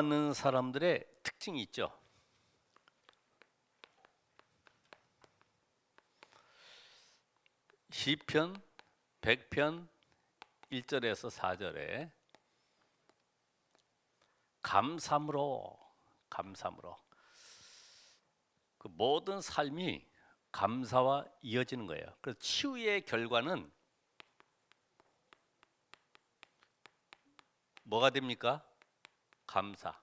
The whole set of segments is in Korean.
응답받는 사람들의 특징이 있죠. 시편 100편 1절에서 4절에 감사함으로 그 모든 삶이 감사와 이어지는 거예요. 그래서 치유의 결과는 뭐가 됩니까? 감사.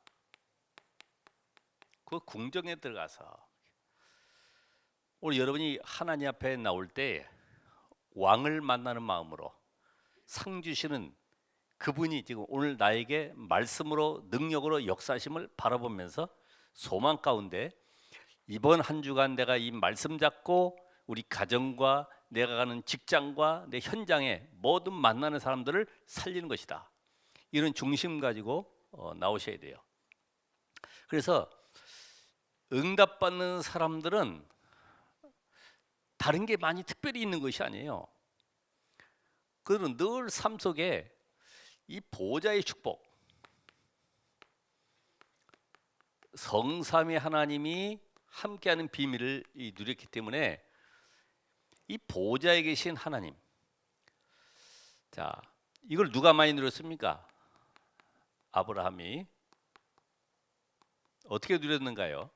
그 궁정에 들어가서 오늘 여러분이 하나님 앞에 나올 때 왕을 만나는 마음으로 상 주시는 그분이 지금 오늘 나에게 말씀으로 능력으로 역사하심을 바라보면서 소망 가운데 이번 한 주간 내가 이 말씀 잡고 우리 가정과 내가 가는 직장과 내 현장에 모든 만나는 사람들을 살리는 것이다. 이런 중심 가지고 나오셔야 돼요. 그래서 응답받는 사람들은 다른 게 많이 특별히 있는 것이 아니에요. 그들은 늘 삶 속에 이 보좌의 축복, 성삼위 하나님이 함께하는 비밀을 누렸기 때문에 이 보좌에 계신 하나님, 자, 이걸 누가 많이 누렸습니까? 아브라함이. 어떻게 누렸는가요?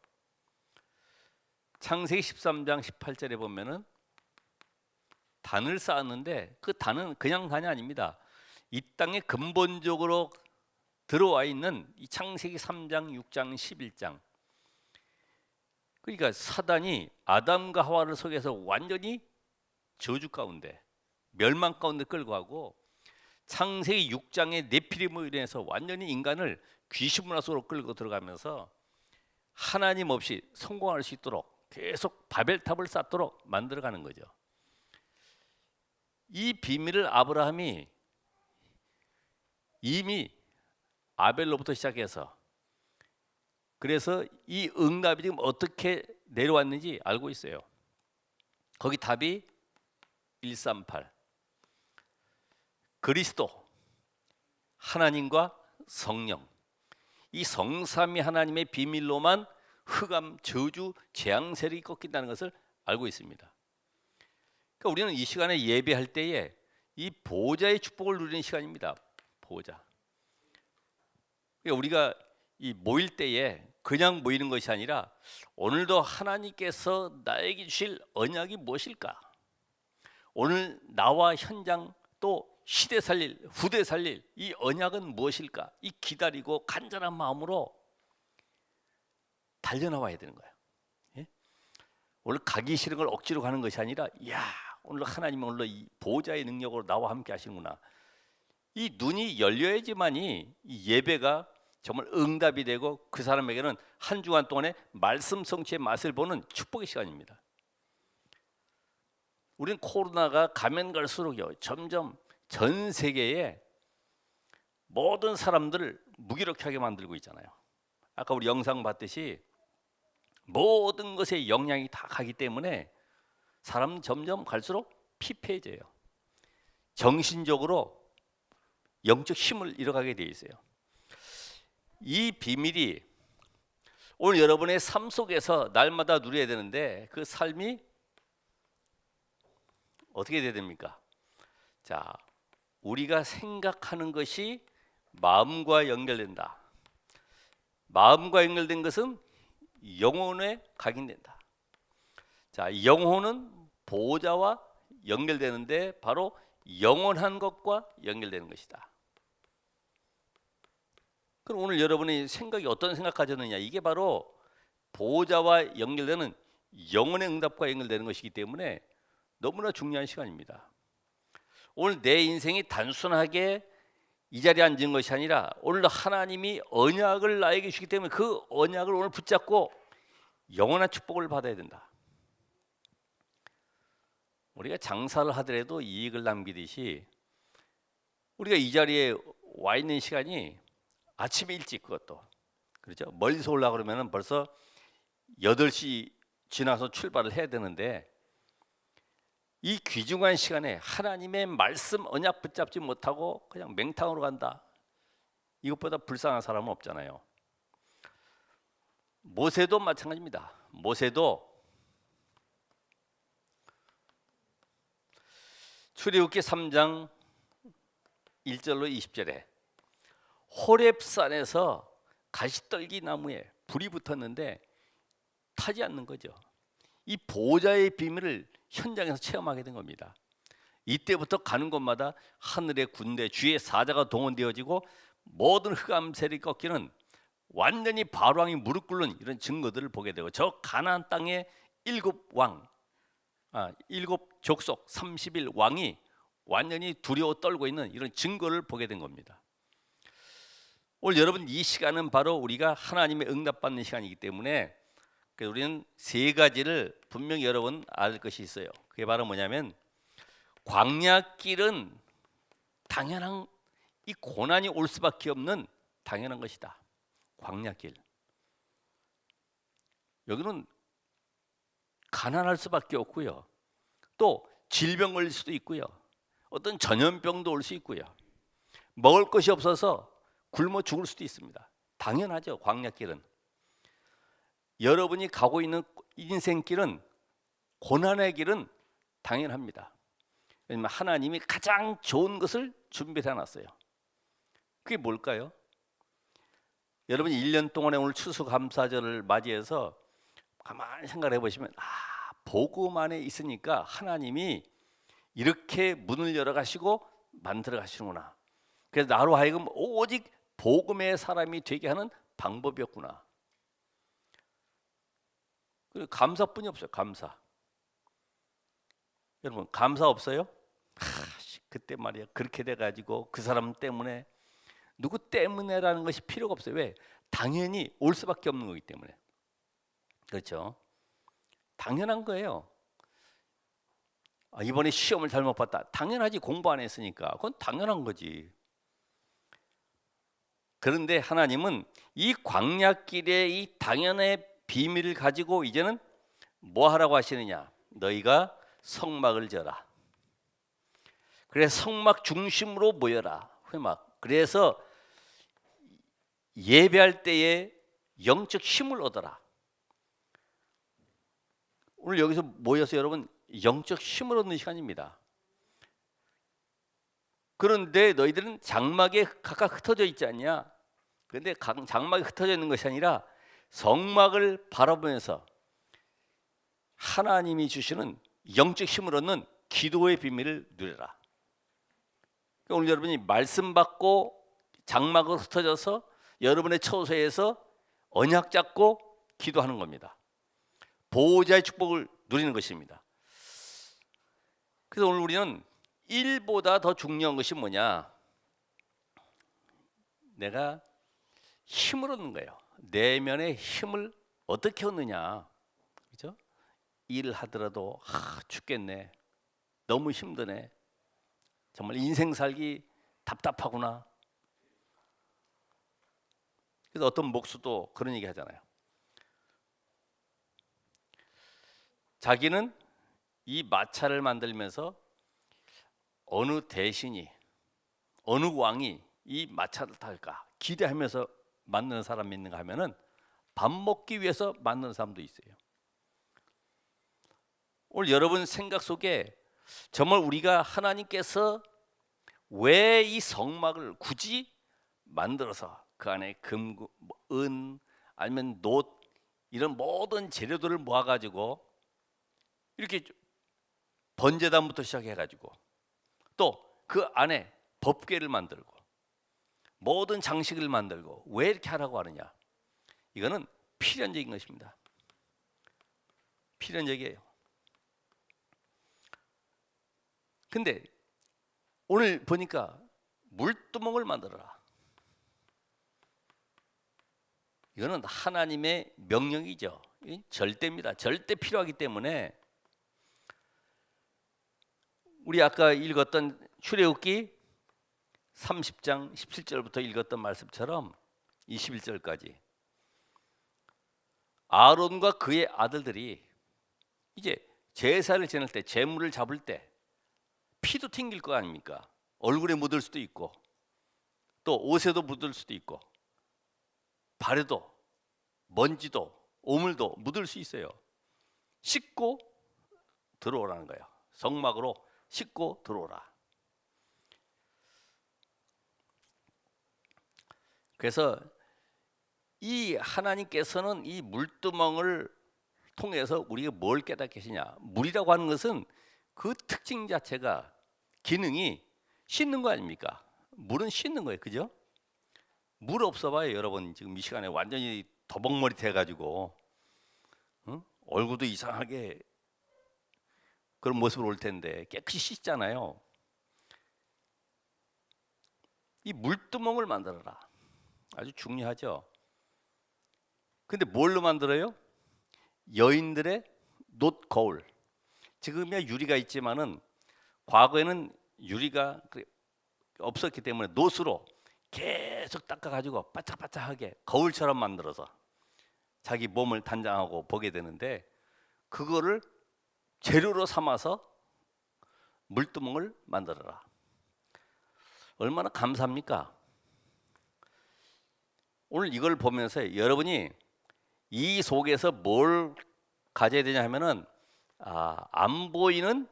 창세기 13장 18절에 보면은 단을 쌓았는데 그 단은 그냥 단이 아닙니다. 이 땅에 근본적으로 들어와 있는 이 창세기 3장, 6장, 11장. 그러니까 사단이 아담과 하와를 속여서 완전히 저주 가운데, 멸망 가운데 끌고 가고 창세기 6장의 네피림으로 인해서 완전히 인간을 귀신 문화 속으로 끌고 들어가면서 하나님 없이 성공할 수 있도록 계속 바벨탑을 쌓도록 만들어가는 거죠. 이 비밀을 아브라함이 이미 아벨로부터 시작해서 그래서 이 응답이 지금 어떻게 내려왔는지 알고 있어요. 거기 답이 138. 그리스도, 하나님과 성령, 이 성삼위 하나님의 비밀로만 흑암, 저주, 재앙 세력이 꺾인다는 것을 알고 있습니다. 그러니까 우리는 이 시간에 예배할 때에 이 보좌의 축복을 누리는 시간입니다. 보좌. 그러니까 우리가 이 모일 때에 그냥 모이는 것이 아니라 오늘도 하나님께서 나에게 주실 언약이 무엇일까? 오늘 나와 현장 또 시대 살릴, 후대 살릴 이 언약은 무엇일까? 이 기다리고 간절한 마음으로 달려나와야 되는 거예요. 예? 오늘 가기 싫은 걸 억지로 가는 것이 아니라, 야, 오늘 하나님은 오늘 이 보좌의 능력으로 나와 함께 하시는구나. 이 눈이 열려야지만이 이 예배가 정말 응답이 되고 그 사람에게는 한 주간 동안의 말씀 성취의 맛을 보는 축복의 시간입니다. 우리는 코로나가 가면 갈수록요, 점점 전 세계에 모든 사람들을 무기력하게 만들고 있잖아요. 아까 우리 영상 봤듯이 모든 것에 영향이 다 가기 때문에 사람은 점점 갈수록 피폐해져요. 정신적으로 영적 힘을 잃어가게 돼 있어요. 이 비밀이 오늘 여러분의 삶 속에서 날마다 누려야 되는데 그 삶이 어떻게 돼야 됩니까? 자, 우리가 생각하는 것이 마음과 연결된다. 마음과 연결된 것은 영혼에 각인된다. 자, 영혼은 보호자와 연결되는데 바로 영원한 것과 연결되는 것이다. 그럼 오늘 여러분의 생각이 어떤 생각 가졌느냐? 이게 바로 보호자와 연결되는 영혼의 응답과 연결되는 것이기 때문에 너무나 중요한 시간입니다. 오늘 내 인생이 단순하게 이 자리에 앉은 것이 아니라 오늘 하나님이 언약을 나에게 주기 때문에 그 언약을 오늘 붙잡고 영원한 축복을 받아야 된다. 우리가 장사를 하더라도 이익을 남기듯이 우리가 이 자리에 와 있는 시간이 아침에 일찍, 그것도 그렇죠. 멀리서 올라 그러면 벌써 8시 지나서 출발을 해야 되는데 이 귀중한 시간에 하나님의 말씀 언약 붙잡지 못하고 그냥 맹탕으로 간다. 이것보다 불쌍한 사람은 없잖아요. 모세도 마찬가지입니다. 모세도 출애굽기 3장 1절로 20절에 호렙산에서 가시떨기 나무에 불이 붙었는데 타지 않는 거죠. 이 보좌의 비밀을 현장에서 체험하게 된 겁니다. 이때부터 가는 곳마다 하늘의 군대, 주의 사자가 동원되어지고 모든 흑암셀이 꺾이는, 완전히 바로왕이 무릎 꿇는 이런 증거들을 보게 되고, 저 가나안 땅의 일곱 족속 30일 왕이 완전히 두려워 떨고 있는 이런 증거를 보게 된 겁니다. 오늘 여러분, 이 시간은 바로 우리가 하나님의 응답받는 시간이기 때문에 우리는 세 가지를 분명히 여러분 알 것이 있어요. 그게 바로 뭐냐면, 광야길은 당연한, 이 고난이 올 수밖에 없는 당연한 것이다. 광야길, 여기는 가난할 수밖에 없고요, 또 질병 걸릴 수도 있고요, 어떤 전염병도 올 수 있고요, 먹을 것이 없어서 굶어 죽을 수도 있습니다. 당연하죠. 광야길은, 여러분이 가고 있는 인생길은, 고난의 길은 당연합니다. 왜냐하면 하나님이 가장 좋은 것을 준비해 놨어요. 그게 뭘까요? 여러분이 1년 동안에 오늘 추수감사절을 맞이해서 가만히 생각해 보시면, 복음 안에 있으니까 하나님이 이렇게 문을 열어 가시고 만들어 가시는구나. 그래서 나로 하여금 오직 복음의 사람이 되게 하는 방법이었구나. 그리고 감사뿐이 없어요. 감사. 여러분, 감사 없어요? 그때 말이야, 그렇게 돼가지고 그 사람 때문에, 누구 때문에라는 것이 필요가 없어요. 왜? 당연히 올 수밖에 없는 거기 때문에. 그렇죠? 당연한 거예요. 이번에 시험을 잘못 봤다. 당연하지, 공부 안 했으니까. 그건 당연한 거지. 그런데 하나님은 이 광야길의 이 당연의 비밀을 가지고 이제는 뭐 하라고 하시느냐? 너희가 성막을 져라. 그래서 성막 중심으로 모여라. 회막. 그래서 예배할 때에 영적 힘을 얻어라. 오늘 여기서 모여서 여러분 영적 힘을 얻는 시간입니다. 그런데 너희들은 장막에 각각 흩어져 있지 않냐? 그런데 장막에 흩어져 있는 것이 아니라 성막을 바라보면서 하나님이 주시는 영적 힘을 얻는 기도의 비밀을 누려라. 오늘 여러분이 말씀 받고 장막으로 흩어져서 여러분의 처소에서 언약 잡고 기도하는 겁니다. 보호자의 축복을 누리는 것입니다. 그래서 오늘 우리는 일보다 더 중요한 것이 뭐냐? 내가 힘을 얻는 거예요. 내면의 힘을 어떻게 얻느냐? 그렇죠? 일을 하더라도 죽겠네, 너무 힘드네, 정말 인생 살기 답답하구나. 그래서 어떤 목수도 그런 얘기 하잖아요. 자기는 이 마차를 만들면서 어느 대신이, 어느 왕이 이 마차를 탈까 기대하면서 만드는 사람이 있는가 하면은 밥 먹기 위해서 만드는 사람도 있어요. 오늘 여러분 생각 속에 정말 우리가 하나님께서 왜 이 성막을 굳이 만들어서 그 안에 금, 은, 아니면 놋, 이런 모든 재료들을 모아가지고 이렇게 번제단부터 시작해가지고 또 그 안에 법궤를 만들고 모든 장식을 만들고 왜 이렇게 하라고 하느냐? 이거는 필연적인 것입니다. 필연적이에요. 근데 오늘 보니까 물두멍을 만들어라. 이거는 하나님의 명령이죠. 절대입니다. 절대 필요하기 때문에 우리 아까 읽었던 출애굽기 30장 17절부터 읽었던 말씀처럼 21절까지 아론과 그의 아들들이 이제 제사를 지낼 때, 제물을 잡을 때 피도 튕길 거 아닙니까? 얼굴에 묻을 수도 있고 또 옷에도 묻을 수도 있고 발에도 먼지도 오물도 묻을 수 있어요. 씻고 들어오라는 거예요. 성막으로 씻고 들어오라. 그래서 이 하나님께서는 이 물두멍을 통해서 우리가 뭘 깨닫게 하시냐. 물이라고 하는 것은 그 특징 자체가 기능이 씻는 거 아닙니까? 물은 씻는 거예요. 그죠? 물 없어봐요. 여러분 지금 이 시간에 완전히 더벅머리 돼가지고 얼굴도 이상하게 그런 모습으로 올 텐데 깨끗이 씻잖아요. 이 물두멍을 만들어라. 아주 중요하죠. 근데 뭘로 만들어요? 여인들의 놋 거울. 지금이야 유리가 있지만은 과거에는 유리가 없었기 때문에 놋으로 계속 닦아가지고 바짝바짝하게 거울처럼 만들어서 자기 몸을 단장하고 보게 되는데, 그거를 재료로 삼아서 물두멍을 만들어라. 얼마나 감사합니까? 오늘 이걸 보면서 여러분이 이 속에서 뭘 가져야 되냐 하면은 안 보이는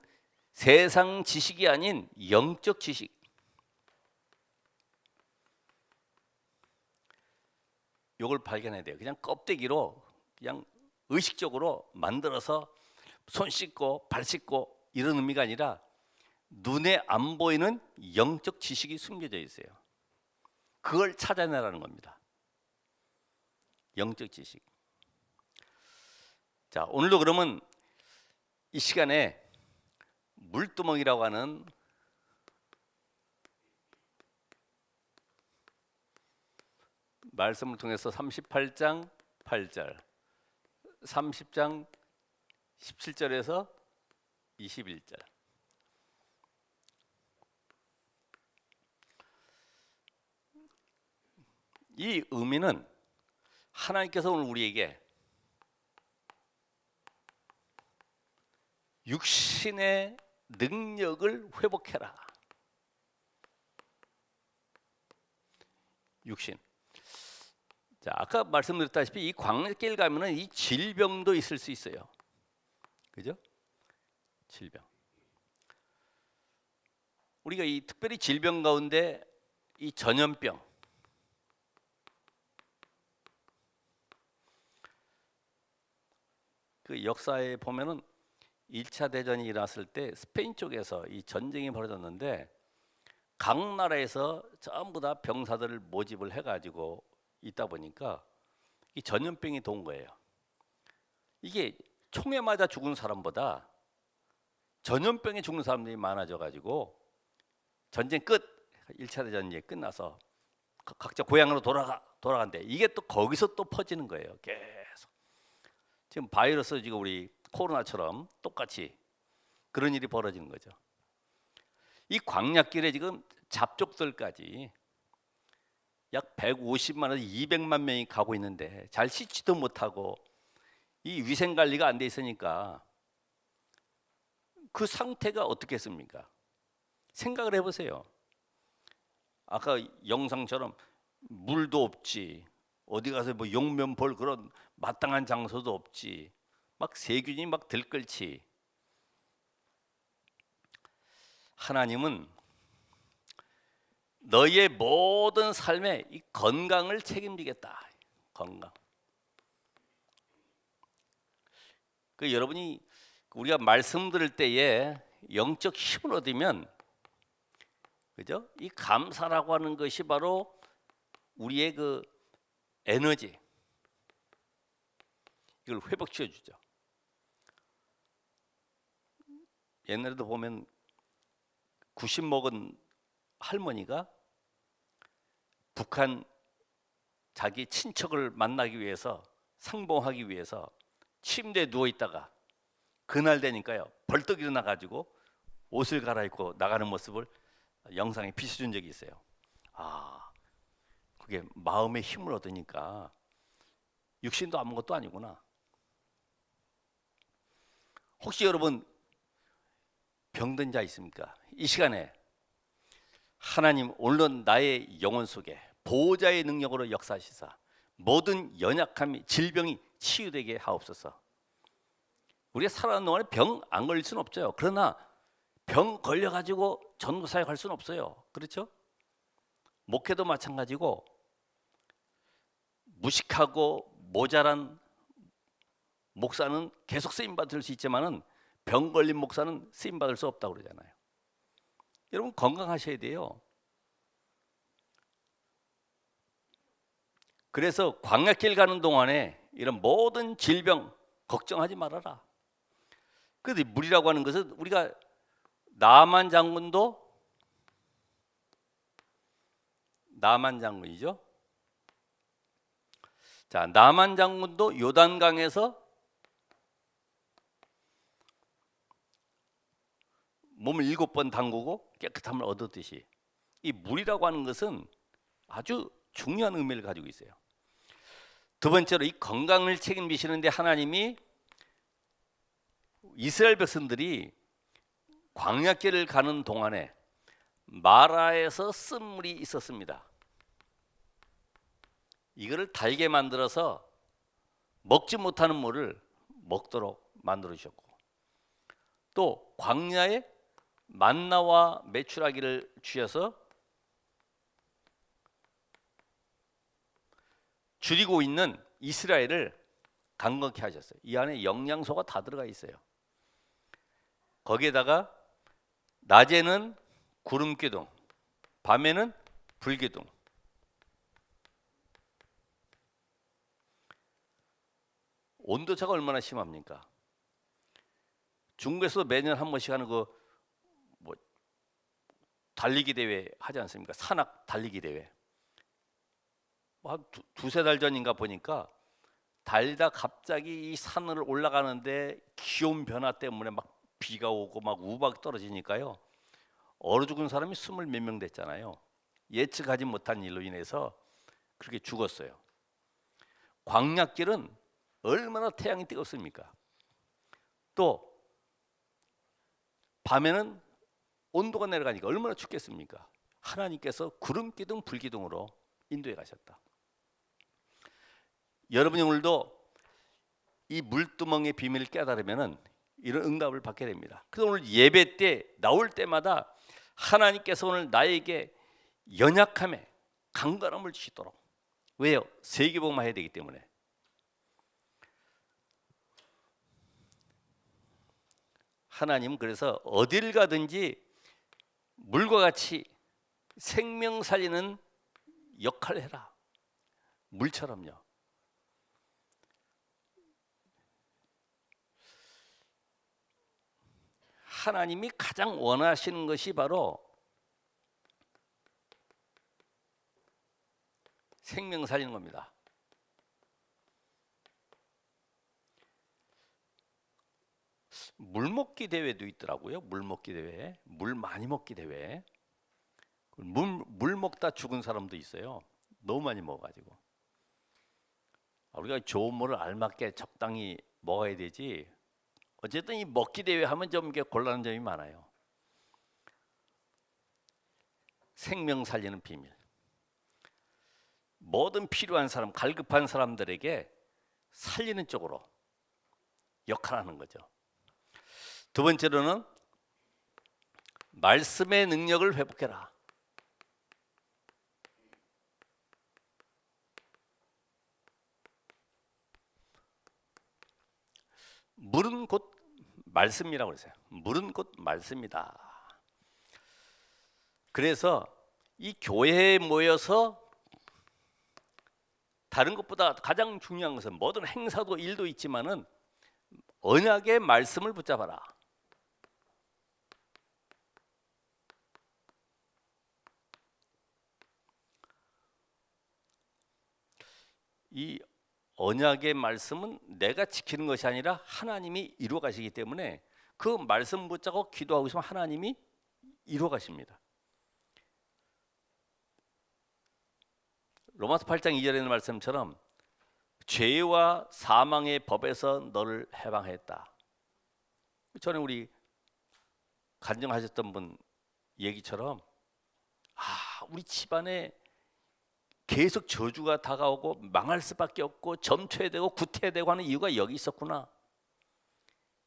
세상 지식이 아닌 영적 지식. 요걸 발견해야 돼요. 그냥 껍데기로 그냥 의식적으로 만들어서 손 씻고 발 씻고 이런 의미가 아니라 눈에 안 보이는 영적 지식이 숨겨져 있어요. 그걸 찾아내라는 겁니다. 영적 지식. 자, 오늘도 그러면 이 시간에 물두멍이라고 하는 말씀을 통해서 38장 8절, 30장 17절에서 21절. 이 의미는 하나님께서 오늘 우리에게 육신의 능력을 회복해라. 육신. 자, 아까 말씀드렸다시피 이 광야길 가면은 이 질병도 있을 수 있어요. 그죠? 질병. 우리가 이 특별히 질병 가운데 이 전염병, 그 역사에 보면은 1차 대전이 일어났을 때 스페인 쪽에서 이 전쟁이 벌어졌는데 각 나라에서 전부 다 병사들을 모집을 해가지고 있다 보니까 이 전염병이 돈 거예요. 이게 총에 맞아 죽은 사람보다 전염병에 죽는 사람들이 많아져가지고 전쟁 끝, 1차 대전이 끝나서 각자 고향으로 돌아간대. 이게 또 거기서 또 퍼지는 거예요. 계속. 지금 바이러스 지금 우리 코로나처럼 똑같이 그런 일이 벌어지는 거죠. 이 광야길에 지금 잡족들까지 약 150만에서 200만 명이 가고 있는데 잘 씻지도 못하고 이 위생 관리가 안 돼 있으니까 그 상태가 어떻겠습니까? 생각을 해보세요. 아까 영상처럼 물도 없지, 어디 가서 뭐 용면 볼 그런 마땅한 장소도 없지, 막 세균이 막 들끓지. 하나님은 너희의 모든 삶에 이 건강을 책임지겠다. 건강. 그 여러분이 우리가 말씀 들을 때에 영적 힘을 얻으면, 그죠? 이 감사라고 하는 것이 바로 우리의 그 에너지, 이걸 회복시켜 주죠. 옛날에도 보면 90 먹은 할머니가 북한 자기 친척을 만나기 위해서, 상봉하기 위해서 침대에 누워 있다가 그날 되니까요 벌떡 일어나 가지고 옷을 갈아입고 나가는 모습을 영상에 비춰준 적이 있어요. 그게 마음의 힘을 얻으니까 육신도 아무것도 아니구나. 혹시 여러분 병든 자 있습니까? 이 시간에 하나님 오늘은 나의 영혼 속에 보호자의 능력으로 역사하시사 모든 연약함이 질병이 치유되게 하옵소서. 우리가 살아가는 동안에 병 안 걸릴 수는 없죠. 그러나 병 걸려가지고 전도사역 할 수는 없어요. 그렇죠? 목회도 마찬가지고 무식하고 모자란 목사는 계속 쓰임 받을 수 있지만은 병 걸린 목사는 쓰임 받을 수 없다고 그러잖아요. 여러분 건강하셔야 돼요. 그래서 광야길 가는 동안에 이런 모든 질병 걱정하지 말아라. 그런데 물이라고 하는 것은 우리가 나만 장군이죠. 자, 나만 장군도 요단강에서 몸을 7번 담그고 깨끗함을 얻었듯이 이 물이라고 하는 것은 아주 중요한 의미를 가지고 있어요. 두 번째로 이 건강을 책임지시는데 하나님이 이스라엘 백성들이 광야길을 가는 동안에 마라에서 쓴물이 있었습니다. 이거를 달게 만들어서 먹지 못하는 물을 먹도록 만들어 주셨고, 또 광야에 만나와 메추라기를 주셔서 줄이고 있는 이스라엘을 강건케 하셨어요. 이 안에 영양소가 다 들어가 있어요. 거기에다가 낮에는 구름 기둥, 밤에는 불 기둥. 온도차가 얼마나 심합니까? 중국에서 매년 한 번씩 하는 그 뭐 달리기 대회 하지 않습니까? 산악 달리기 대회. 한 두세 달 전인가 보니까 달리다 갑자기 이 산을 올라가는데 기온 변화 때문에 막 비가 오고 막 우박이 떨어지니까요. 얼어 죽은 사람이 20 몇 명 됐잖아요. 예측하지 못한 일로 인해서 그렇게 죽었어요. 광야길은 얼마나 태양이 뜨겁습니까? 또 밤에는 온도가 내려가니까 얼마나 춥겠습니까? 하나님께서 구름 기둥 불 기둥으로 인도해 가셨다. 여러분이 오늘도 이 물두멍의 비밀을 깨달으면은 이런 응답을 받게 됩니다. 그래서 오늘 예배 때 나올 때마다 하나님께서 오늘 나에게 연약함에 강건함을 주시도록. 왜요? 세계복음화 해야 되기 때문에. 하나님은 그래서 어딜 가든지 물과 같이 생명 살리는 역할을 해라. 물처럼요. 하나님이 가장 원하시는 것이 바로 생명 살리는 겁니다. 물 먹기 대회도 있더라고요. 물 먹기 대회, 물 많이 먹기 대회. 물 먹다 죽은 사람도 있어요. 너무 많이 먹어가지고. 우리가 좋은 물을 알맞게 적당히 먹어야 되지. 어쨌든 이 먹기 대회 하면 좀 이게 곤란한 점이 많아요. 생명 살리는 비밀. 모든 필요한 사람, 갈급한 사람들에게 살리는 쪽으로 역할하는 거죠. 두 번째로는 말씀의 능력을 회복해라. 물은 곧 말씀이라고 그랬어요. 물은 곧 말씀이다. 그래서 이 교회에 모여서 다른 것보다 가장 중요한 것은 모든 행사도 일도 있지만은 언약의 말씀을 붙잡아라. 이 언약의 말씀은 내가 지키는 것이 아니라 하나님이 이루어 가시기 때문에 그 말씀 붙잡고 기도하고 있으면 하나님이 이루어 가십니다. 로마서 8장 2절에 있는 말씀처럼 죄와 사망의 법에서 너를 해방했다. 전에 우리 간증하셨던 분 얘기처럼 우리 집안에 계속 저주가 다가오고 망할 수밖에 없고 점쳐야 되고 구태야 되고 하는 이유가 여기 있었구나.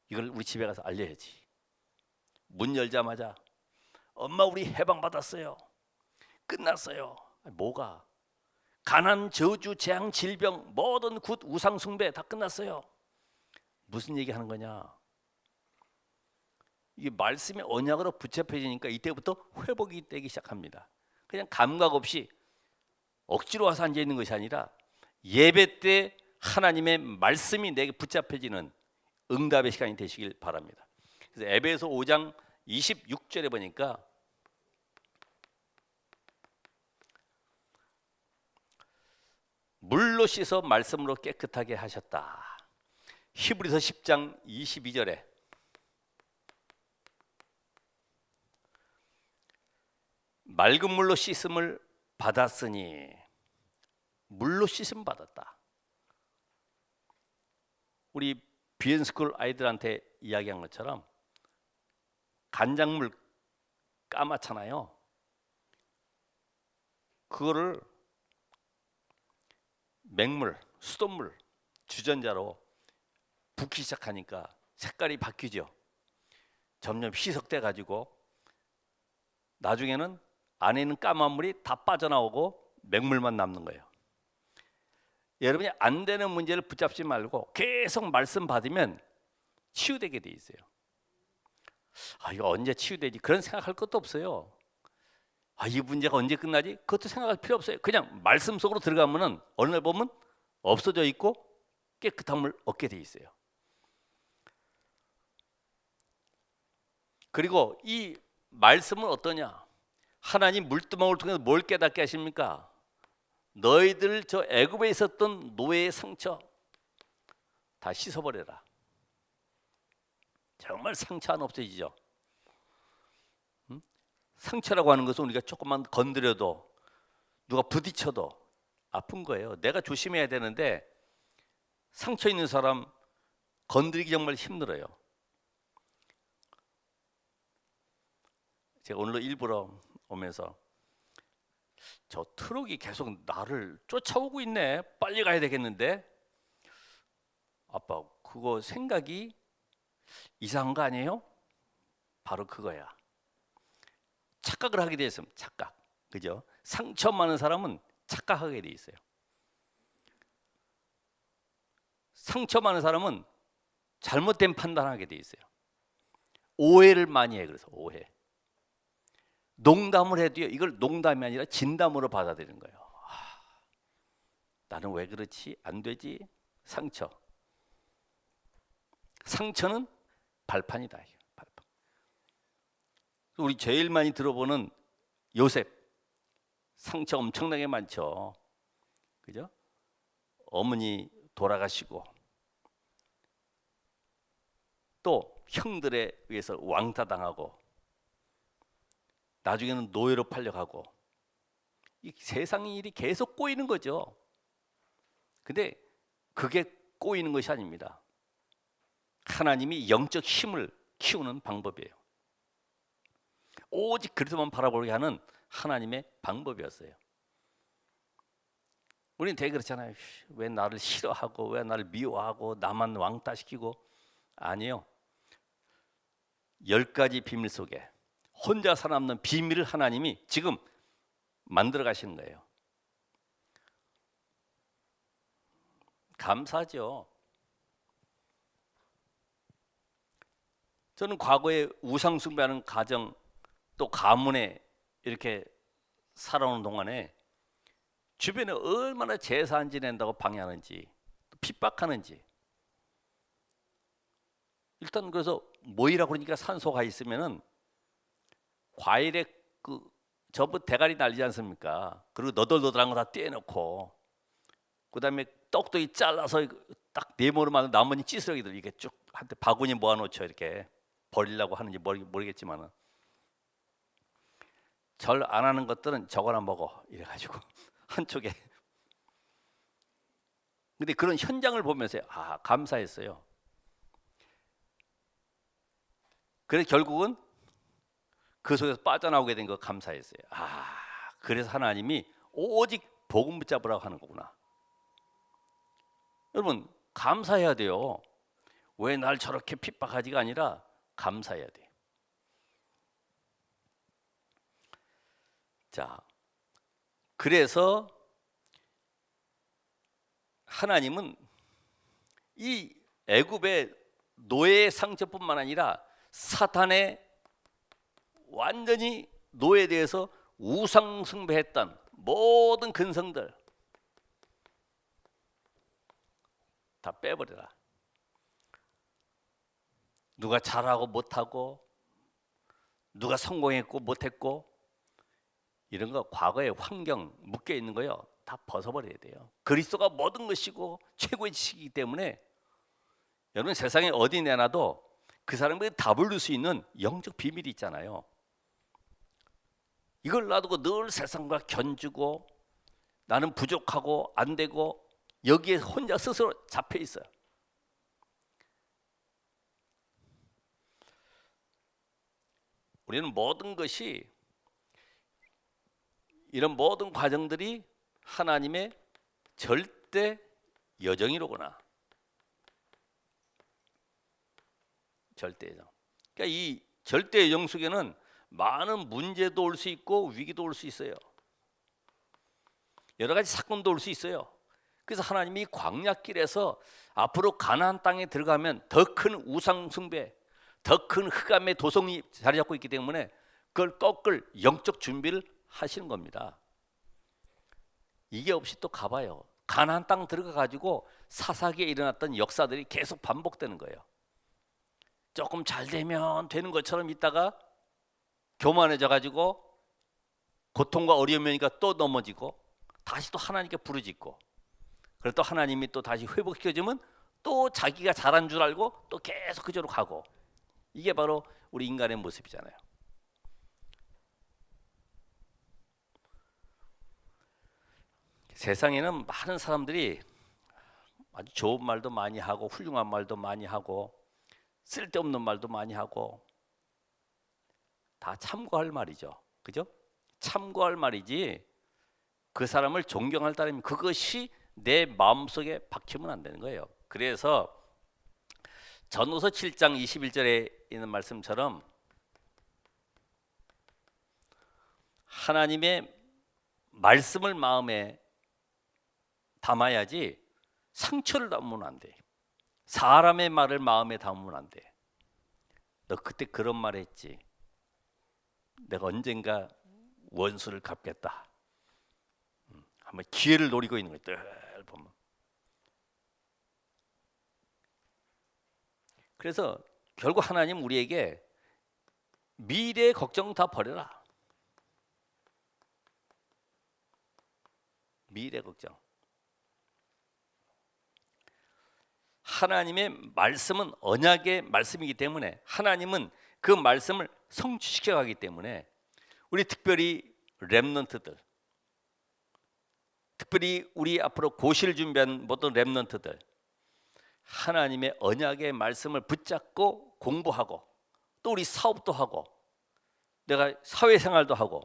이걸 우리 집에 가서 알려야지. 문 열자마자 엄마 우리 해방받았어요. 끝났어요. 뭐가? 가난, 저주, 재앙, 질병, 모든 굿, 우상 숭배 다 끝났어요. 무슨 얘기하는 거냐? 이게 말씀이 언약으로 붙잡혀지니까 이때부터 회복이 되기 시작합니다. 그냥 감각 없이 억지로 와서 앉아 있는 것이 아니라 예배 때 하나님의 말씀이 내게 붙잡혀지는 응답의 시간이 되시길 바랍니다. 그래서 에베소 5장 26절에 보니까 물로 씻어 말씀으로 깨끗하게 하셨다. 히브리서 10장 22절에 맑은 물로 씻음을 받았으니, 물로 씻음 받았다. 우리 비엔스쿨 아이들한테 이야기한 것처럼 간장물 까맣잖아요. 그거를 맹물, 수돗물, 주전자로 붓기 시작하니까 색깔이 바뀌죠. 점점 희석돼 가지고 나중에는 안에 있는 까만 물이 다 빠져나오고 맹물만 남는 거예요. 여러분이 안 되는 문제를 붙잡지 말고 계속 말씀 받으면 치유되게 돼 있어요. 이거 언제 치유되지? 그런 생각할 것도 없어요. 이 문제가 언제 끝나지? 그것도 생각할 필요 없어요. 그냥 말씀 속으로 들어가면은 어느 날 보면 없어져 있고 깨끗한 물 얻게 돼 있어요. 그리고 이 말씀은 어떠냐? 하나님 물두멍을 통해서 뭘 깨닫게 하십니까? 너희들 저 애굽에 있었던 노예의 상처 다 씻어버려라. 정말 상처 안 없어지죠. 상처라고 하는 것은 우리가 조금만 건드려도 누가 부딪혀도 아픈 거예요. 내가 조심해야 되는데 상처 있는 사람 건드리기 정말 힘들어요. 제가 오늘 일부러 오면서 저 트럭이 계속 나를 쫓아오고 있네. 빨리 가야 되겠는데. 아빠 그거 생각이 이상한 거 아니에요? 바로 그거야. 착각을 하게 돼 있으면 착각. 그죠? 상처 많은 사람은 착각하게 돼 있어요. 상처 많은 사람은 잘못된 판단하게 돼 있어요. 오해를 많이 해. 그래서 오해. 농담을 해도요. 이걸 농담이 아니라 진담으로 받아들이는 거예요. 나는 왜 그렇지? 안 되지? 상처. 상처는 발판이다. 발판. 우리 제일 많이 들어보는 요셉. 상처 엄청나게 많죠. 그죠? 어머니 돌아가시고 또 형들에 의해서 왕따당하고 나중에는 노예로 팔려가고 이 세상 일이 계속 꼬이는 거죠. 근데 그게 꼬이는 것이 아닙니다. 하나님이 영적 힘을 키우는 방법이에요. 오직 그리스도만 바라보게 하는 하나님의 방법이었어요. 우리는 되게 그렇잖아요. 왜 나를 싫어하고 왜 나를 미워하고 나만 왕따시키고. 아니에요. 10가지 비밀 속에 혼자 살아남는 비밀을 하나님이 지금 만들어 가시는 거예요. 감사하죠. 저는 과거에 우상 숭배하는 가정 또 가문에 이렇게 살아오는 동안에 주변에 얼마나 제사 지낸다고 방해하는지 핍박하는지. 일단 그래서 모이라고 그러니까 산소가 있으면은 과일에 그 전부 대가리 날리지 않습니까? 그리고 너덜너덜한 거 다 떼놓고 그다음에 떡도이 잘라서 딱 네모로만 나머지 찌스러기들 이게 쭉 한테 바구니 모아놓죠. 이렇게 버리려고 하는지 모르겠지만은 절 안 하는 것들은 저거나 먹어 이래가지고 한쪽에. 근데 그런 현장을 보면서 감사했어요. 그래서 결국은 그 속에서 빠져나오게 된 거 감사했어요. 그래서 하나님이 오직 복음 붙잡으라고 하는 거구나. 여러분 감사해야 돼요. 왜 날 저렇게 핍박하지가 아니라 감사해야 돼. 자, 그래서 하나님은 이 애굽의 노예의 상처뿐만 아니라 사탄의 완전히 노예에 대해서 우상 숭배했던 모든 근성들 다 빼버려라. 누가 잘하고 못하고 누가 성공했고 못했고 이런 거 과거의 환경 묶여 있는 거요 다 벗어버려야 돼요. 그리스도가 모든 것이고 최고의 지식이기 때문에 여러분 세상에 어디 내놔도 그 사람에게 답을 줄 수 있는 영적 비밀이 있잖아요. 이걸 놔두고 늘 세상과 견주고 나는 부족하고 안 되고 여기에 혼자 스스로 잡혀 있어요. 우리는 모든 것이 이런 모든 과정들이 하나님의 절대 여정이로구나. 절대 여정. 그러니까 이 절대 여정 속에는 많은 문제도 올 수 있고 위기도 올 수 있어요. 여러 가지 사건도 올 수 있어요. 그래서 하나님이 광야길에서 앞으로 가나안 땅에 들어가면 더 큰 우상 숭배, 더 큰 흑암의 도성이 자리 잡고 있기 때문에 그걸 꺾을 영적 준비를 하시는 겁니다. 이게 없이 또 가봐요. 가나안 땅 들어가 가지고 사사기에 일어났던 역사들이 계속 반복되는 거예요. 조금 잘 되면 되는 것처럼 있다가 교만해져 가지고 고통과 어려움이 오니까 또 넘어지고 다시 또 하나님께 부르짖고 그래서 또 하나님이 또 다시 회복시켜주면 또 자기가 잘한 줄 알고 또 계속 그저로 가고 이게 바로 우리 인간의 모습이잖아요. 세상에는 많은 사람들이 아주 좋은 말도 많이 하고 훌륭한 말도 많이 하고 쓸데없는 말도 많이 하고 다 참고할 말이죠. 그죠? 참고할 말이지 그 사람을 존경할 따르면 그것이 내 마음속에 박히면 안 되는 거예요. 그래서 전후서 7장 21절에 있는 말씀처럼 하나님의 말씀을 마음에 담아야지 상처를 담으면 안 돼. 사람의 말을 마음에 담으면 안 돼. 너 그때 그런 말 했지. 내가 언젠가 원수를 갚겠다. 한번 기회를 노리고 있는 거예요. 늘 보면. 그래서 결국 하나님 우리에게 미래의 걱정 다 버려라. 미래 걱정. 하나님의 말씀은 언약의 말씀이기 때문에 하나님은 그 말씀을 성취시켜 가기 때문에 우리 특별히 렘넌트들, 특별히 우리 앞으로 고시를 준비한 모든 렘넌트들 하나님의 언약의 말씀을 붙잡고 공부하고 또 우리 사업도 하고 내가 사회생활도 하고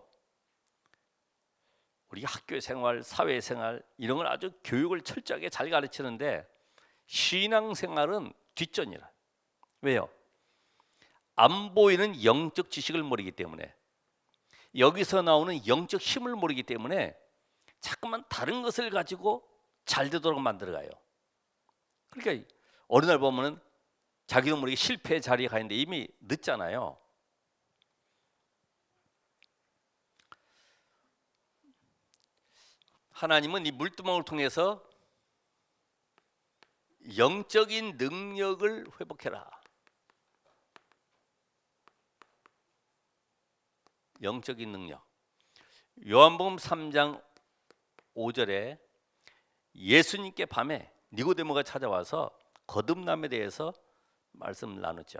우리 학교생활, 사회생활 이런 걸 아주 교육을 철저하게 잘 가르치는데 신앙생활은 뒷전이라. 왜요? 안 보이는 영적 지식을 모르기 때문에 여기서 나오는 영적 힘을 모르기 때문에 자꾸만 다른 것을 가지고 잘 되도록 만들어가요. 그러니까 어느 날 보면은 자기도 모르게 실패의 자리에 가 있는데 이미 늦잖아요. 하나님은 이 물두멍을 통해서 영적인 능력을 회복해라. 영적인 능력. 요한복음 3장 5절에 예수님께 밤에 니고데모가 찾아와서 거듭남에 대해서 말씀을 나눴죠.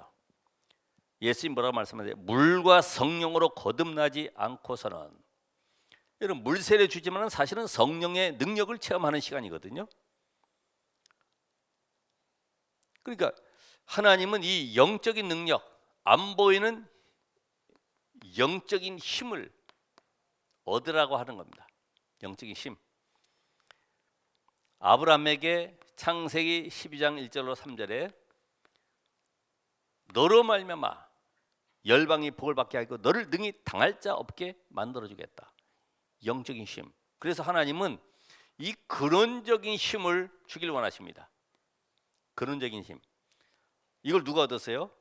예수님 뭐라고 말씀하세요? 물과 성령으로 거듭나지 않고서는. 여러분 물세례 주지만 사실은 성령의 능력을 체험하는 시간이거든요. 그러니까 하나님은 이 영적인 능력, 안 보이는 영적인 힘을 얻으라고 하는 겁니다. 영적인 힘. 아브라함에게 창세기 12장 1절로 3절에 너로 말미암아 열방이 복을 받게 하고 너를 능히 당할 자 없게 만들어 주겠다. 영적인 힘. 그래서 하나님은 이 근원적인 힘을 주길 원하십니다. 근원적인 힘. 이걸 누가 얻었어요?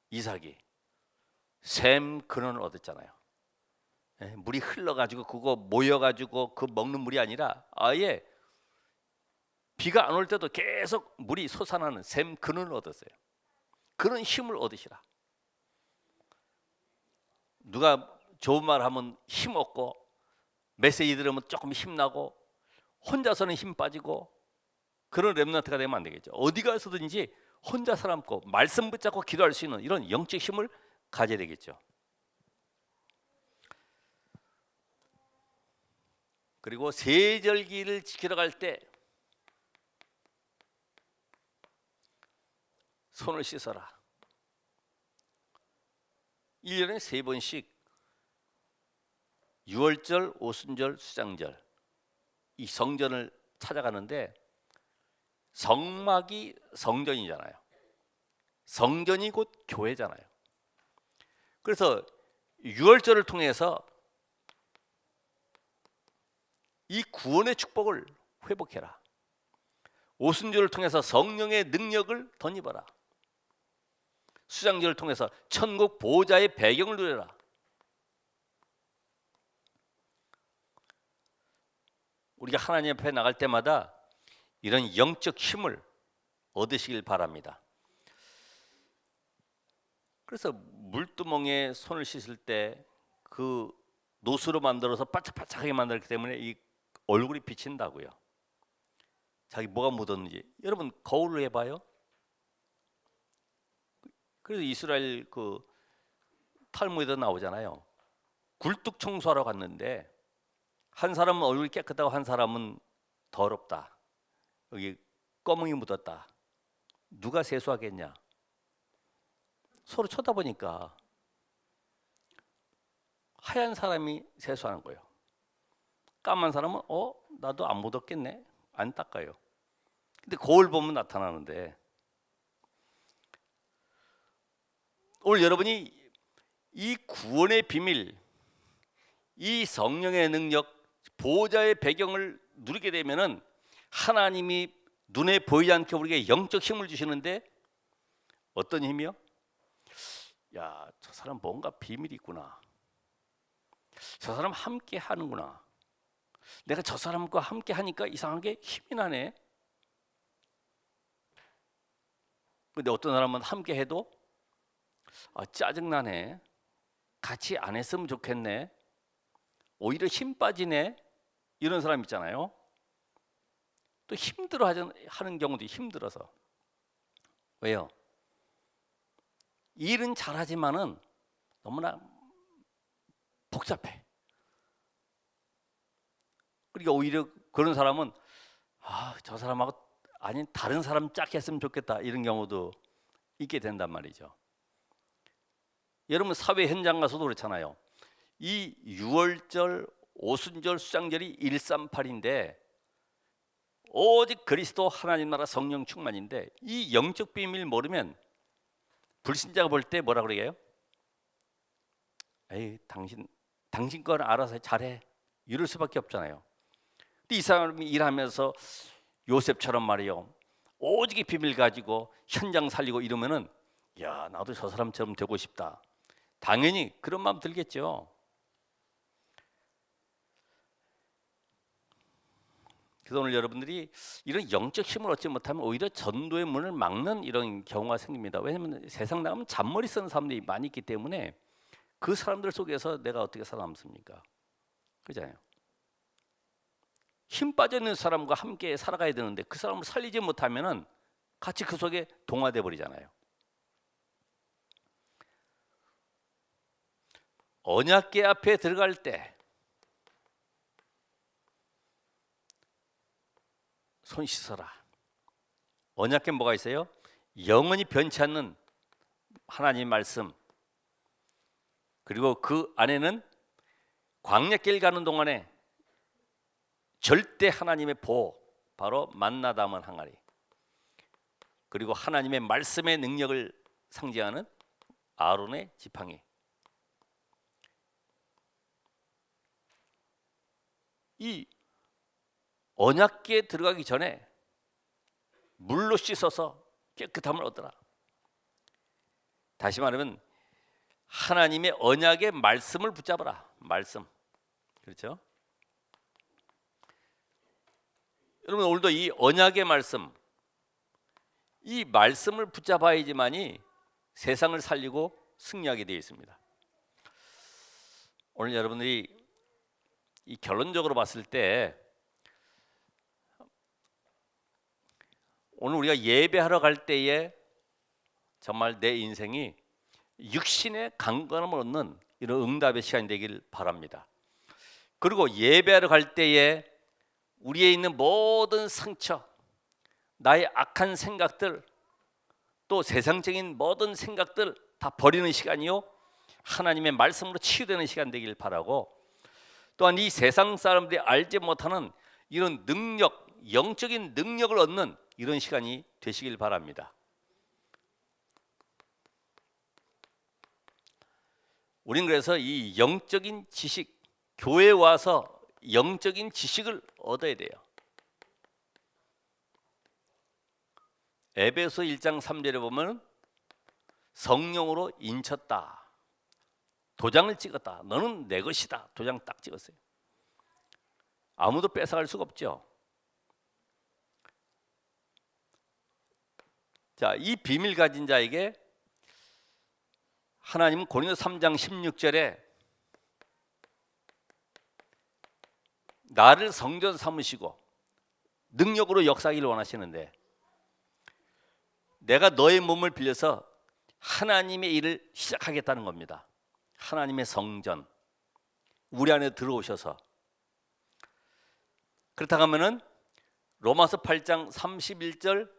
이삭이. 샘 근원을 얻었잖아요. 물이 흘러가지고 그거 모여가지고 그 먹는 물이 아니라 아예 비가 안 올 때도 계속 물이 솟아나는 샘 근원을 얻었어요. 그런 힘을 얻으시라. 누가 좋은 말 하면 힘 얻고 메시지 들으면 조금 힘나고 혼자서는 힘 빠지고 그런 렘넌트가 되면 안 되겠죠. 어디 가서든지 혼자 살아남고 말씀 붙잡고 기도할 수 있는 이런 영적 힘을 가져야 되겠죠. 그리고 세절기를 지키러 갈 때 손을 씻어라. 1년에 3번씩 유월절, 오순절, 수장절 이 성전을 찾아가는데 성막이 성전이잖아요. 성전이 곧 교회잖아요. 그래서 유월절을 통해서 이 구원의 축복을 회복해라. 오순절을 통해서 성령의 능력을 덧입어라. 수장절을 통해서 천국 보호자의 배경을 누려라. 우리가 하나님 앞에 나갈 때마다 이런 영적 힘을 얻으시길 바랍니다. 그래서 물두멍에 손을 씻을 때 그 노수로 만들어서 바짝바짝하게 만들었기 때문에 이 얼굴이 비친다고요. 자기 뭐가 묻었는지. 여러분 거울을 해봐요. 그래서 이스라엘 그 탈무드에 나오잖아요. 굴뚝 청소하러 갔는데 한 사람은 얼굴이 깨끗하고 한 사람은 더럽다. 여기 검은이 묻었다. 누가 세수하겠냐? 서로 쳐다보니까 하얀 사람이 세수하는 거예요. 까만 사람은 나도 안 묻었겠네. 안 닦아요. 근데 거울 보면 나타나는데 오늘 여러분이 이 구원의 비밀, 이 성령의 능력, 보호자의 배경을 누리게 되면은 하나님이 눈에 보이지 않게 우리에게 영적 힘을 주시는데 어떤 힘이요? 야, 저 사람 뭔가 비밀이 있구나. 저 사람 함께 하는구나. 내가 저 사람과 함께 하니까 이상하게 힘이 나네. 근데 어떤 사람은 함께 해도 짜증나네. 같이 안 했으면 좋겠네. 오히려 힘 빠지네. 이런 사람 있잖아요. 또 힘들어 하는 경우도 힘들어서. 왜요? 일은 잘하지만은 너무나 복잡해. 그러니까 오히려 그런 사람은 저 사람하고 아닌 다른 사람 짝 했으면 좋겠다 이런 경우도 있게 된단 말이죠. 여러분 사회 현장 가서도 그렇잖아요. 이 유월절, 오순절, 수장절이 138인데 오직 그리스도 하나님 나라 성령 충만인데 이 영적 비밀 모르면 불신자가 볼 때 뭐라 그래요? 에이, 당신 건 알아서 잘해. 이럴 수밖에 없잖아요. 근데 이 사람이 일하면서 요셉처럼 말이요. 오직 이 비밀 가지고 현장 살리고 이러면은 야, 나도 저 사람처럼 되고 싶다. 당연히 그런 마음 들겠죠. 그래서 오늘 여러분들이 이런 영적 힘을 얻지 못하면 오히려 전도의 문을 막는 이런 경우가 생깁니다. 왜냐하면 세상 나가면 잔머리 쓰는 사람들이 많이 있기 때문에 그 사람들 속에서 내가 어떻게 살아남습니까? 그렇잖아요. 힘 빠져 있는 사람과 함께 살아가야 되는데 그 사람을 살리지 못하면은 같이 그 속에 동화돼 버리잖아요. 언약궤 앞에 들어갈 때 손 씻어라. 언약궤 뭐가 있어요? 영원히 변치 않는 하나님 말씀. 그리고 그 안에는 광야길 가는 동안에 절대 하나님의 보호, 바로 만나 담은 항아리, 그리고 하나님의 말씀의 능력을 상징하는 아론의 지팡이. 이 언약궤에 들어가기 전에 물로 씻어서 깨끗함을 얻어라. 다시 말하면 하나님의 언약의 말씀을 붙잡아라. 말씀. 그렇죠? 여러분, 오늘도 이 언약의 말씀, 이 말씀을 붙잡아야지만이 세상을 살리고 승리하게 되어 있습니다. 오늘 여러분들이 이 결론적으로 봤을 때, 오늘 우리가 예배하러 갈 때에 정말 내 인생이 육신의 강건함을 얻는 이런 응답의 시간이 되길 바랍니다. 그리고 예배하러 갈 때에 우리에 있는 모든 상처, 나의 악한 생각들, 또 세상적인 모든 생각들 다 버리는 시간이요, 하나님의 말씀으로 치유되는 시간 되길 바라고, 또한 이 세상 사람들이 알지 못하는 이런 능력, 영적인 능력을 얻는 이런 시간이 되시길 바랍니다. 우린 그래서 이 영적인 지식, 교회에 와서 영적인 지식을 얻어야 돼요. 에베소 1장 3절에 보면 성령으로 인쳤다, 도장을 찍었다, 너는 내 것이다, 도장 딱 찍었어요. 아무도 뺏어갈 수가 없죠. 자, 이 비밀 가진 자에게 하나님은 고린도서 3장 16절에 나를 성전 삼으시고 능력으로 역사하기를 원하시는데, 내가 너의 몸을 빌려서 하나님의 일을 시작하겠다는 겁니다. 하나님의 성전, 우리 안에 들어오셔서. 그렇다고 하면은 로마서 8장 31절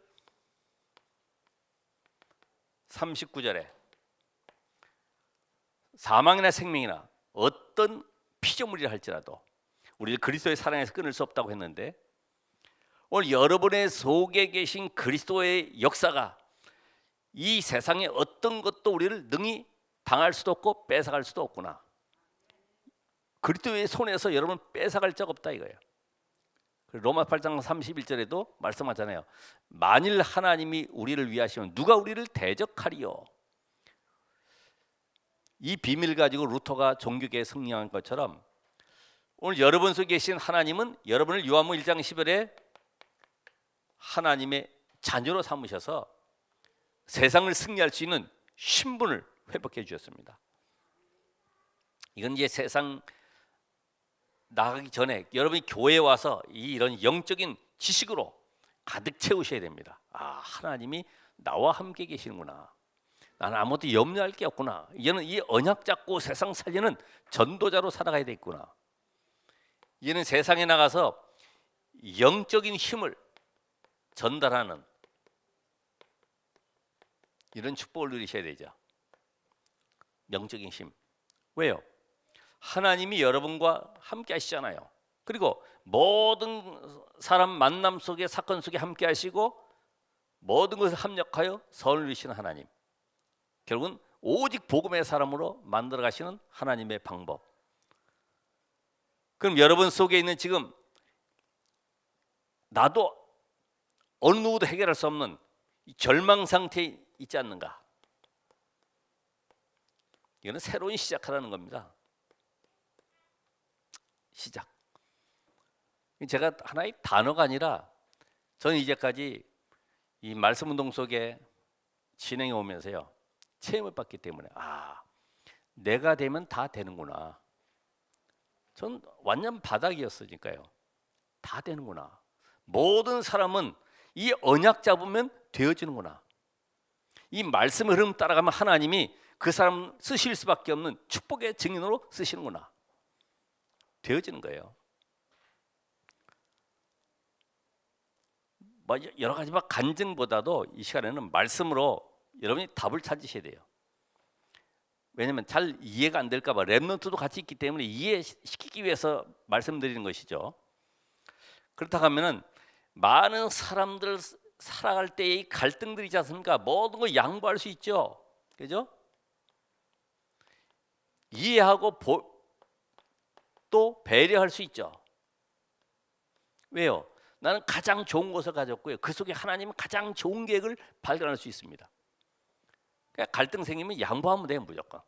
39절에 사망이나 생명이나 어떤 피조물이라 할지라도 우리를 그리스도의 사랑에서 끊을 수 없다고 했는데, 오늘 여러분의 속에 계신 그리스도의 역사가 이 세상의 어떤 것도 우리를 능히 당할 수도 없고 뺏어갈 수도 없구나. 그리스도의 손에서 여러분 뺏어갈 적 없다 이거예요. 로마 8장 31절에도 말씀하잖아요. 만일 하나님이 우리를 위하시면 누가 우리를 대적하리요. 이 비밀 가지고 루터가 종교계에 승리한 것처럼 오늘 여러분 속에 계신 하나님은 여러분을 요한복음 1장 10절에 하나님의 자녀로 삼으셔서 세상을 승리할 수 있는 신분을 회복해 주셨습니다. 이건 이제 세상 나가기 전에 여러분이 교회에 와서 이런 영적인 지식으로 가득 채우셔야 됩니다. 아, 하나님이 나와 함께 계시는구나. 나는 아무것도 염려할 게 없구나. 얘는 이 언약 잡고 세상 살리는 전도자로 살아가야 되겠구나. 얘는 세상에 나가서 영적인 힘을 전달하는 이런 축복을 누리셔야 되죠. 영적인 힘. 왜요? 하나님이 여러분과 함께 하시잖아요. 그리고 모든 사람 만남 속에, 사건 속에 함께 하시고 모든 것을 합력하여 선을 이루시는 하나님. 결국은 오직 복음의 사람으로 만들어 가시는 하나님의 방법. 그럼 여러분 속에 있는 지금 나도 어느 누구도 해결할 수 없는 절망 상태에 있지 않는가? 이거는 새로운 시작하라는 겁니다. 시작. 제가 하나의 단어가 아니라 저는 이제까지 이 말씀 운동 속에 진행해 오면서요, 체험을 받기 때문에 내가 되면 다 되는구나. 전 완전 바닥이었으니까요. 다 되는구나. 모든 사람은 이 언약 잡으면 되어지는구나. 이 말씀의 흐름 따라가면 하나님이 그 사람 쓰실 수밖에 없는 축복의 증인으로 쓰시는구나. 되어지는 거예요. 여러 가지 간증보다도 이 시간에는 말씀으로 여러분이 답을 찾으셔야 돼요. 왜냐하면 잘 이해가 안 될까 봐 랩넌트도 같이 있기 때문에 이해시키기 위해서 말씀드리는 것이죠. 그렇다고 하면은 많은 사람들 살아갈 때의 갈등들이 있지 않습니까? 모든 걸 양보할 수 있죠. 그죠? 이해하고 또 배려할 수 있죠. 왜요? 나는 가장 좋은 것을 가졌고요. 그 속에 하나님은 가장 좋은 계획을 발견할 수 있습니다. 그러니까 갈등 생기면 양보하면 돼요, 무조건.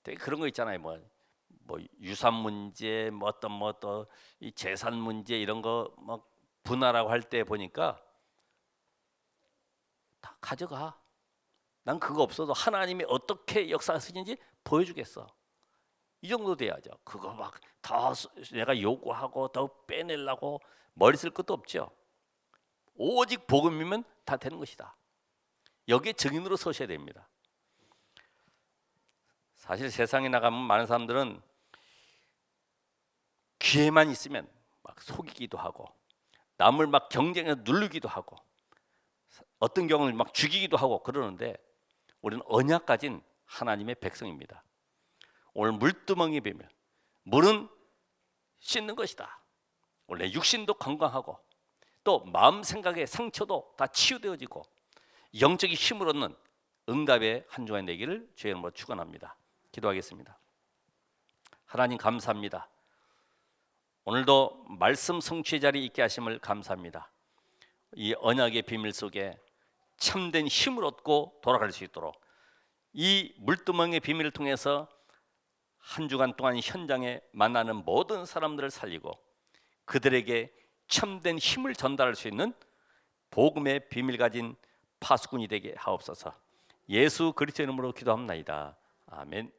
되게 그런 거 있잖아요. 뭐 유산 문제, 뭐 어떤 이 재산 문제 이런 거 막 분할하고 할 때 보니까 다 가져가. 난 그거 없어도 하나님이 어떻게 역사하시는지 보여주겠어. 이 정도 돼야죠. 그거 막 더 내가 요구하고 더 빼내려고 머리 쓸 것도 없죠. 오직 복음이면 다 되는 것이다. 여기에 증인으로 서셔야 됩니다. 사실 세상에 나가면 많은 사람들은 기회만 있으면 막 속이기도 하고 남을 막 경쟁해서 누르기도 하고 어떤 경우는 막 죽이기도 하고 그러는데 우리는 언약 가진 하나님의 백성입니다. 오늘 물두멍이 비면 물은 씻는 것이다. 원래 육신도 건강하고 또 마음 생각의 상처도 다 치유되어지고 영적인 힘을 얻는 응답의 한 주간 되기를 주의 이름으로 축원합니다. 기도하겠습니다. 하나님 감사합니다. 오늘도 말씀 성취의 자리에 있게 하심을 감사합니다. 이 언약의 비밀 속에 참된 힘을 얻고 돌아갈 수 있도록 이 물두멍의 비밀을 통해서 한 주간 동안 현장에 만나는 모든 사람들을 살리고 그들에게 참된 힘을 전달할 수 있는 복음의 비밀 가진 파수꾼이 되게 하옵소서. 예수 그리스도의 이름으로 기도합나이다. 아멘.